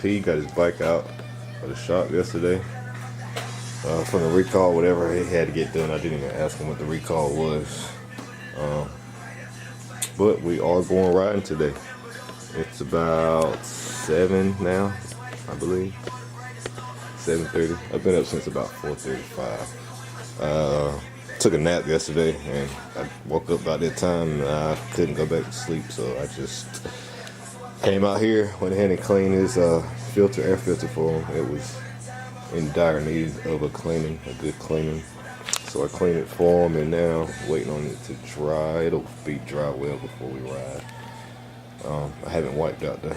P got his bike out of the shop yesterday. From the recall, whatever he had to get done. I didn't even ask him what the recall was. But we are going riding today. It's about 7 now, I believe. 7:30. I've been up since about 4:35. Took a nap yesterday and I woke up about that time and I couldn't go back to sleep, so I just came out here, went ahead and cleaned his air filter for him. It was in dire need of a good cleaning. So I cleaned it for him and now waiting on it to dry. It'll be dry well before we ride. I haven't wiped out the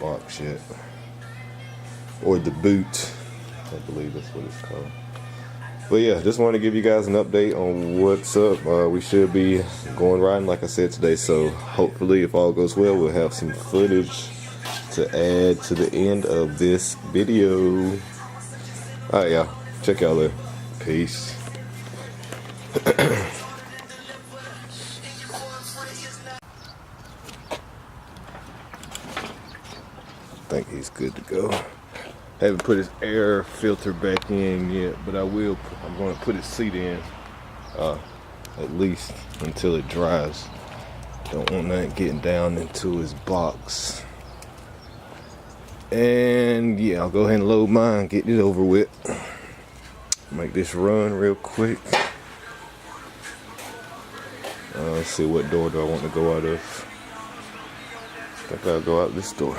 box yet. Or the boot. I believe that's what it's called. But yeah, just wanted to give you guys an update on what's up. We should be going riding like I said today. So hopefully if all goes well, we'll have some footage to add to the end of this video. Alright y'all, check y'all later. Peace. I think he's good to go. Haven't put his air filter back in yet, but I will. I'm going to put his seat in at least until it dries. Don't want that getting down into his box. And yeah, I'll go ahead and load mine, get it over with. Make this run real quick. Let's see, what door do I want to go out of? I think I'll go out this door.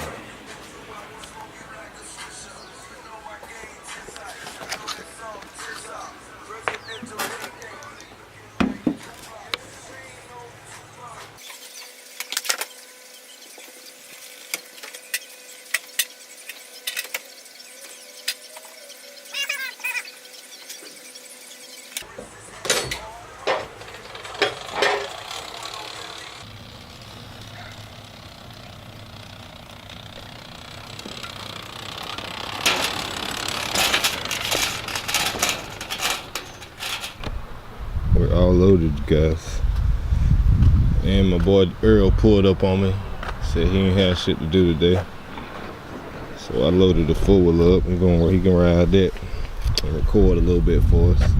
We're all loaded, guys. And my boy Earl pulled up on me. Said he ain't had shit to do today. So I loaded the four-wheeler up. He can ride that and record a little bit for us.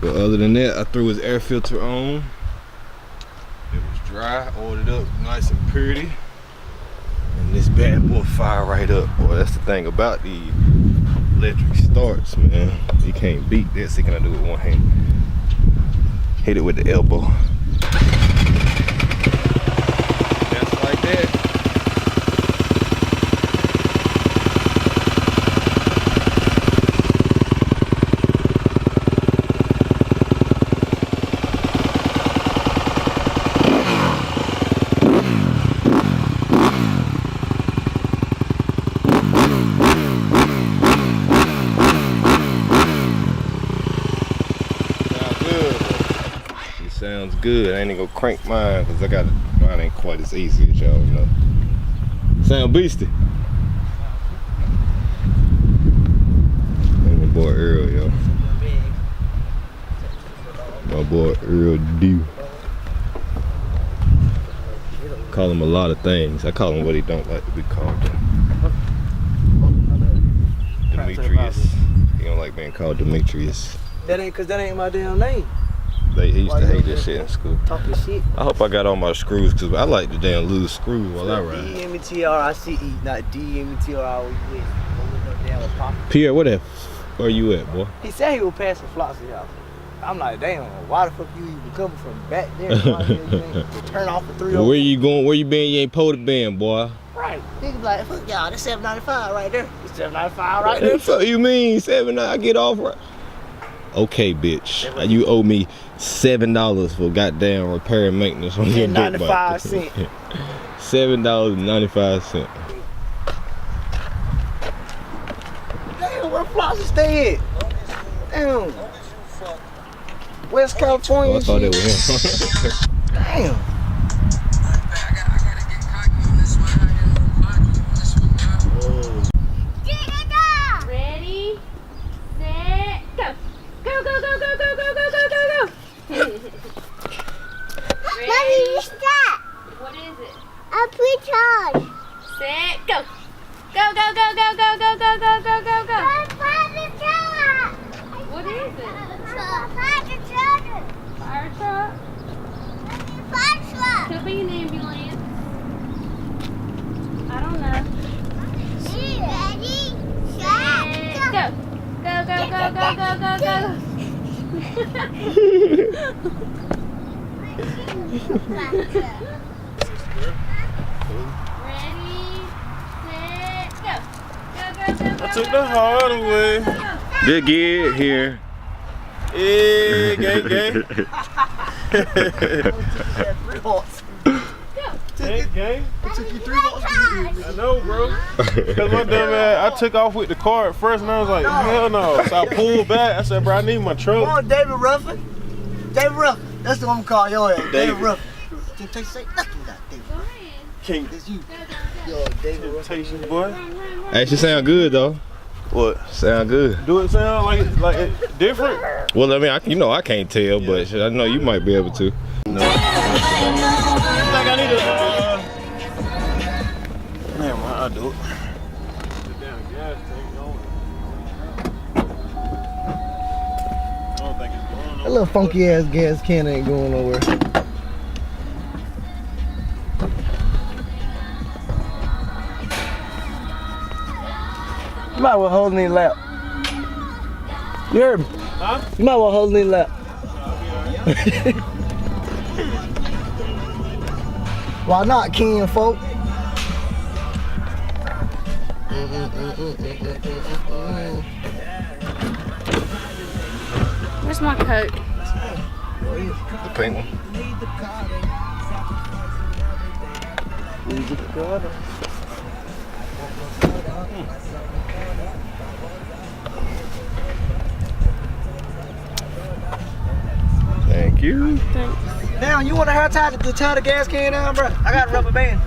But other than that, I threw his air filter on. It was dry, oiled it up nice and pretty. And this bad boy fire right up. Boy, that's the thing about the electric starts, man. You can't beat this. See, can I do it with one hand? Hit it with the elbow. Just like that. Sounds good. I ain't gonna crank mine because mine ain't quite as easy as y'all know. Sound beastie. And my boy Earl, yo. My boy Earl D. Call him a lot of things. I call him what he don't like to be called. Demetrius. He don't like being called Demetrius. That ain't, cause that ain't my damn name. He used to hate this shit in school. Talking shit. I hope I got all my screws, because I like to damn lose screws while I ride. D-M-E-T-R-I-C-E, not D-M-E-T-R-I-O-U-S. Pierre, where are you at, boy? He said he was passing Flossie's house. I'm like, damn, why the fuck you even coming from back there? Turn off the 3 Where you going? Where you been? You ain't supposed to been, boy. Right. Niggas like, fuck y'all, that's $7.95 right there. It's $7.95 right there. What the fuck you mean? $7? I get off right. Okay, bitch. You owe me $7 for goddamn repair and maintenance on your dirt bike. 95 cents. $7.95. Damn, where Flossie stay at? Damn. West California. Oh, I thought it was him. Damn. Ready, set, go. Go, go, go, go, go, go, go, go, go, go. Mommy, stop. What is it? A pre-charge. Set, go. Go, go, go, go, go, go, go, go, go, go, go. What is it? Fire truck? Could be an ambulance. I don't know. Go. Go, go, go, go, go, go, go. Ready, set, go. Go, go, go, go. I took the hard way. Good get here. Hey, gang, gang. Hey, gang. It took you 3 months to get here. I know, bro. Cause my dumb ass, I took off with the car at first, and I was like, hell no. So I pulled back. I said, bro, I need my Come truck. on, David Ruffin. David Ruffin. That's the one I'm calling your ass. David David. Ruffin. Temptation say nothing about David. Go ahead. King That's you. Go, go, go. Yo, David Ruffin. Temptation, boy. Run, run, run. Hey, she sound good though. What? Sound good. Do it sound like it different? Well, I mean, I can't tell, but I know you might be able to. I think I need to. Never mind, I'll do it. That little funky ass gas can ain't going nowhere. You might well hold it in your lap. You heard me? Huh? You might well hold it in your lap. Why not, King folk? Where's my coat? The pink one. Thank you. Now, you want to tie the gas can down, bro? I got a rubber band.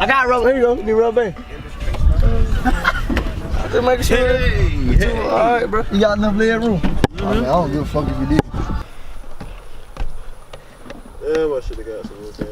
I got a rubber. Here you go. Give me a rubber band. Just making sure. Hey. All right, bro. You got enough leg room. I mean, I don't give a fuck if you did. Damn, I should have got some of that.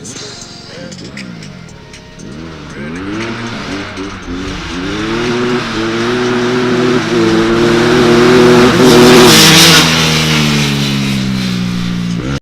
Ready?